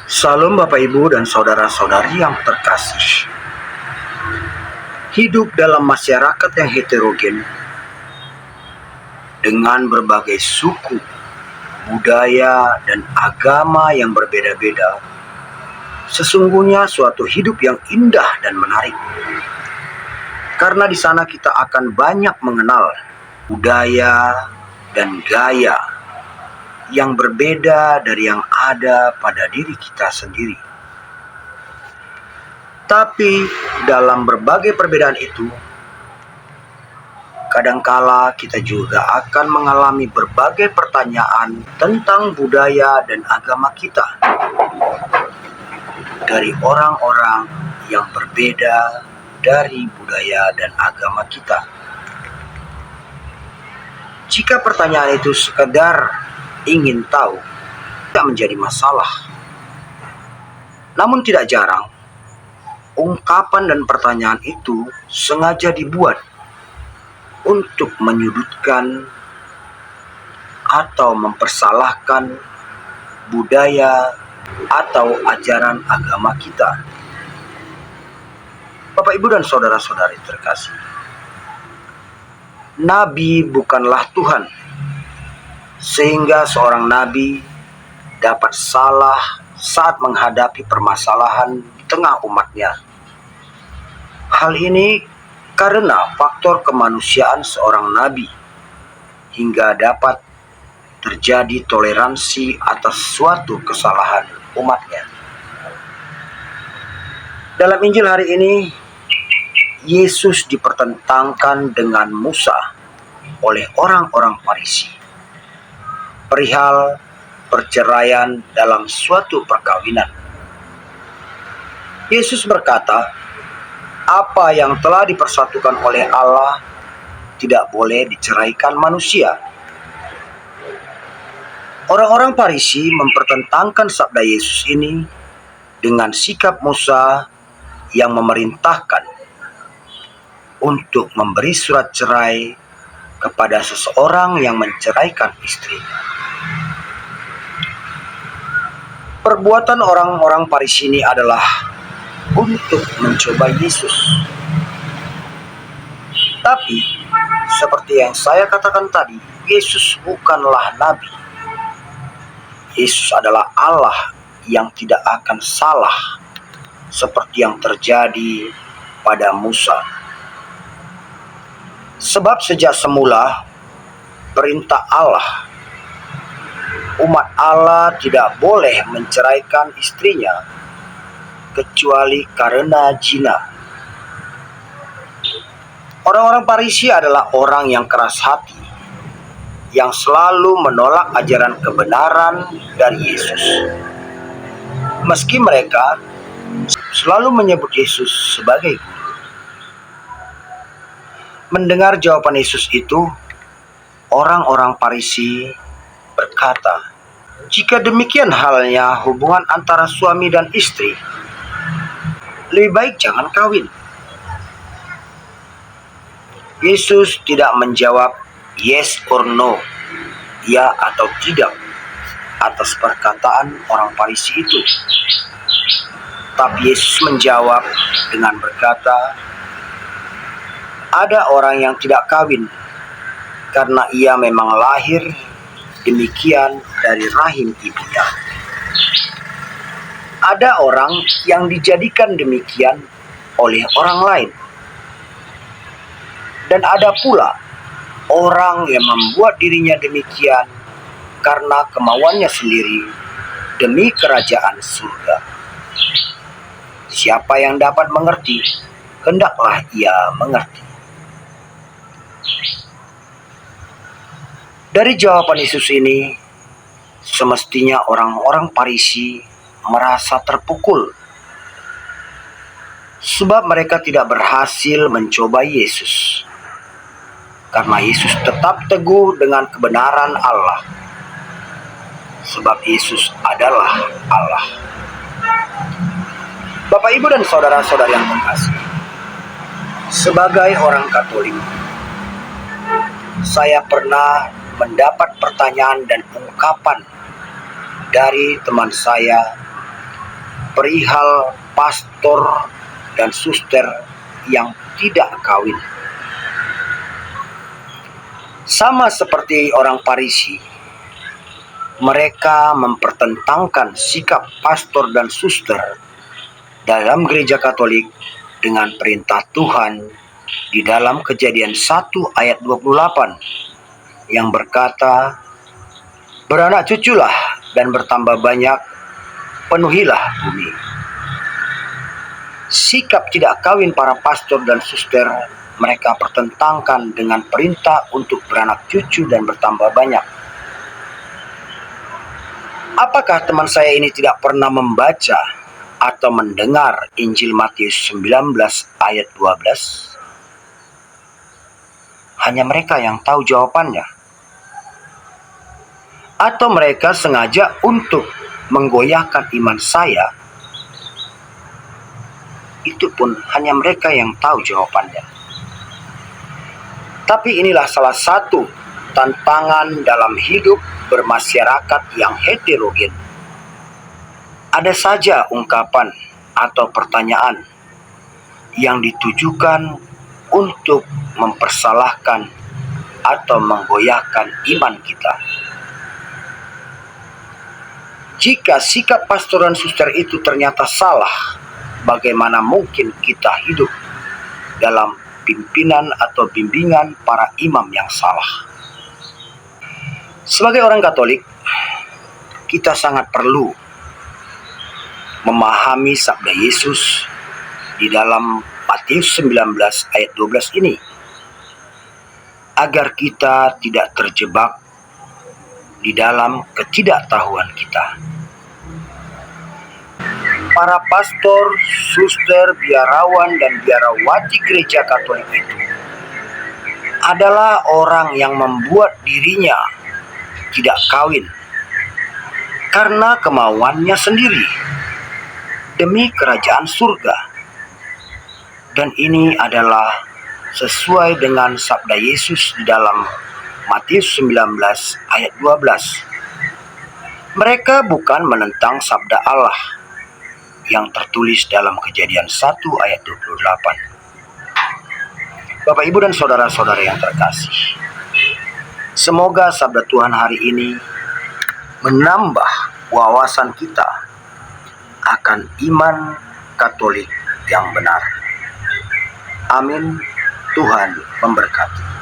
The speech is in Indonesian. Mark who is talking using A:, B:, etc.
A: Salam Bapak Ibu dan saudara-saudari yang terkasih. Hidup dalam masyarakat yang heterogen dengan berbagai suku, budaya, dan agama yang berbeda-beda sesungguhnya suatu hidup yang indah dan menarik. Karena di sana kita akan banyak mengenal budaya dan gaya yang berbeda dari yang ada pada diri kita sendiri. Tapi dalam berbagai perbedaan itu, kadangkala kita juga akan mengalami berbagai pertanyaan tentang budaya dan agama kita dari orang-orang yang berbeda dari budaya dan agama kita. Jika pertanyaan itu sekedar ingin tahu, tidak menjadi masalah. Namun tidak jarang, ungkapan dan pertanyaan itu sengaja dibuat untuk menyudutkan atau mempersalahkan budaya atau ajaran agama kita. Bapak, Ibu, dan saudara-saudari terkasih, Nabi bukanlah Tuhan, sehingga seorang nabi dapat salah saat menghadapi permasalahan di tengah umatnya. Hal ini karena faktor kemanusiaan seorang nabi, hingga dapat terjadi toleransi atas suatu kesalahan umatnya. Dalam Injil hari ini, Yesus dipertentangkan dengan Musa oleh orang-orang Farisi perihal perceraian dalam suatu perkawinan. Yesus berkata, apa yang telah dipersatukan oleh Allah tidak boleh diceraikan manusia. Orang-orang Farisi mempertentangkan sabda Yesus ini dengan sikap Musa yang memerintahkan untuk memberi surat cerai kepada seseorang yang menceraikan istrinya. Perbuatan orang-orang Farisi ini adalah untuk mencobai Yesus. Tapi, seperti yang saya katakan tadi, Yesus bukanlah nabi. Yesus adalah Allah yang tidak akan salah, seperti yang terjadi pada Musa. Sebab sejak semula, perintah Allah, umat Allah tidak boleh menceraikan istrinya kecuali karena zina. Orang-orang Farisi adalah orang yang keras hati, yang selalu menolak ajaran kebenaran dari Yesus. Meski mereka selalu menyebut Yesus sebagai guru. Mendengar jawaban Yesus itu, orang-orang Farisi berkata, jika demikian halnya hubungan antara suami dan istri, lebih baik jangan kawin. Yesus tidak menjawab yes or no, ya atau tidak, atas perkataan orang Farisi itu. Tapi Yesus menjawab dengan berkata, ada orang yang tidak kawin karena ia memang lahir demikian dari rahim ibunya. Ada orang yang dijadikan demikian oleh orang lain. Dan ada pula orang yang membuat dirinya demikian karena kemauannya sendiri demi kerajaan surga. Siapa yang dapat mengerti, hendaklah ia mengerti. Dari jawaban Yesus ini, semestinya orang-orang Farisi merasa terpukul, sebab mereka tidak berhasil mencobai Yesus, karena Yesus tetap teguh dengan kebenaran Allah, sebab Yesus adalah Allah. Bapak, Ibu, dan saudara-saudari yang terkasih, sebagai orang Katolik, saya pernah mendapat pertanyaan dan ungkapan dari teman saya perihal pastor dan suster yang tidak kawin. Sama seperti orang Farisi, mereka mempertentangkan sikap pastor dan suster dalam gereja Katolik dengan perintah Tuhan di dalam Kejadian 1 ayat 28 yang berkata, "Beranak cuculah dan bertambah banyak, penuhilah bumi." Sikap tidak kawin para pastor dan suster mereka pertentangkan dengan perintah untuk beranak cucu dan bertambah banyak. Apakah teman saya ini tidak pernah membaca atau mendengar Injil Matius 19 ayat 12? Hanya mereka yang tahu jawabannya. Atau mereka sengaja untuk menggoyahkan iman saya? Itu pun hanya mereka yang tahu jawabannya. Tapi inilah salah satu tantangan dalam hidup bermasyarakat yang heterogen. Ada saja ungkapan atau pertanyaan yang ditujukan untuk mempersalahkan atau menggoyahkan iman kita. Jika sikap pastor dan suster itu ternyata salah, bagaimana mungkin kita hidup dalam pimpinan atau bimbingan para imam yang salah? Sebagai orang Katolik, kita sangat perlu memahami sabda Yesus di dalam Matius 19 ayat 12 ini, agar kita tidak terjebak di dalam ketidaktahuan kita. Para pastor, suster, biarawan, dan biarawati gereja Katolik itu adalah orang yang membuat dirinya tidak kawin karena kemauannya sendiri demi kerajaan surga. Dan ini adalah sesuai dengan sabda Yesus di dalam Matius 19 ayat 12. Mereka bukan menentang sabda Allah yang tertulis dalam Kejadian 1 ayat 28. Bapak, Ibu, dan saudara-saudara yang terkasih, semoga sabda Tuhan hari ini menambah wawasan kita akan iman Katolik yang benar. Amin. Tuhan memberkati.